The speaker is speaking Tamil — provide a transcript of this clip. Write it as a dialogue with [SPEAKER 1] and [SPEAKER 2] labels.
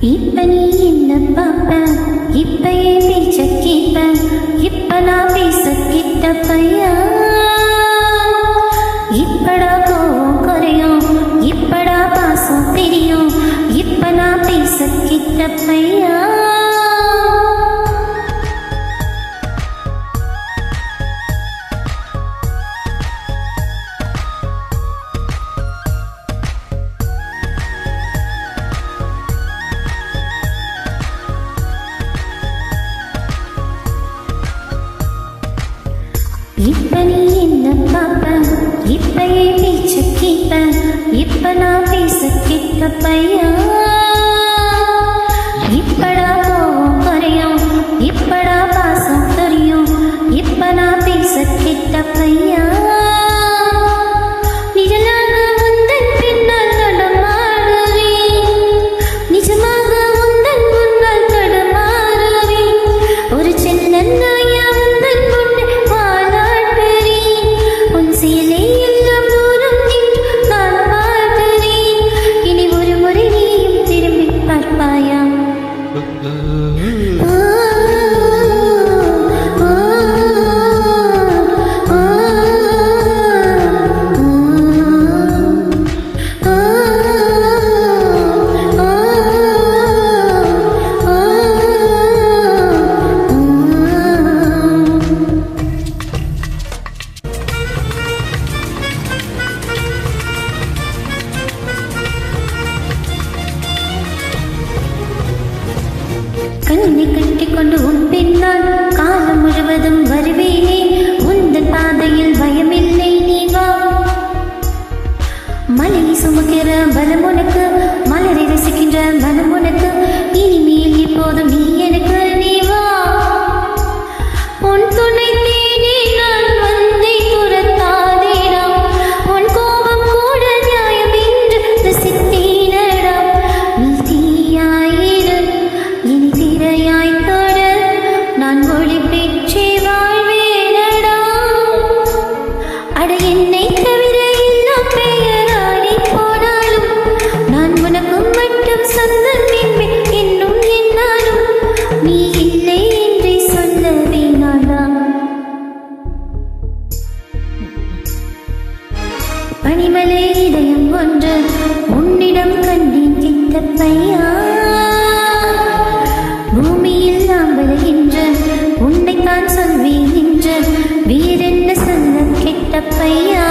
[SPEAKER 1] இப்ப நீ என்ன பாப்ப, இப்பயே பேச்ச கேப்ப, இப்ப நான் பேச கிட்ட பையா. இப்படா கோவம் குறையும், இப்படா பாசம் தெரியும், இப்ப நான் பேச கிட்ட பையா. இப்ப நீ என்ன பாப்ப, இப்பயே பேச்ச கேப்ப, இப்ப நான் பேச கிட்ட பையா. இப்படா கோவம் குறையும், இப்படா பாசம் தெரியும், இப்ப நான் பேச கிட்ட பையா. கண்ணை கட்டிக்கொண்டு உன் பின்னால் காலம் முழுவதும் வருவேனே. உந்தன் பாதையில் பயமில்லை, நீ வா. மலையை சுமக்கிற பலம் உனக்கு, மலரை ரசிக்கின்ற மனம் உனக்கு, இனிமேல் இப்போதும் நீ எனக்கு, நீ வா. உன் துணை தேடி நான் வந்தே துரத்தாதேடா, உன் கோபம் கூட நியாயம் என்று ரசித்தேனடா. நீ தீயாயிரு, இனி திரையாய் தொட, நான் ஒளி பெற்றே வாழ்வேனடா. அட என்னை தவிர எல்லாம் பெயராடி போனாலும், நான் உனக்கும் மட்டும் சொந்தம் என்பேன் இன்னும் என்னாலும். நீ இல்லை என்றே சொல்ல வேணாடா. பனிமலை இதயம் ஒன்று உன்னிடம் கண்டேன் கிட்ட பையா. பூமியில் நாம் விளைகின்ற உன்னைத்தான் சொல்வேன் என்று வேறென்ன சொல்ல கெட்ட பையா.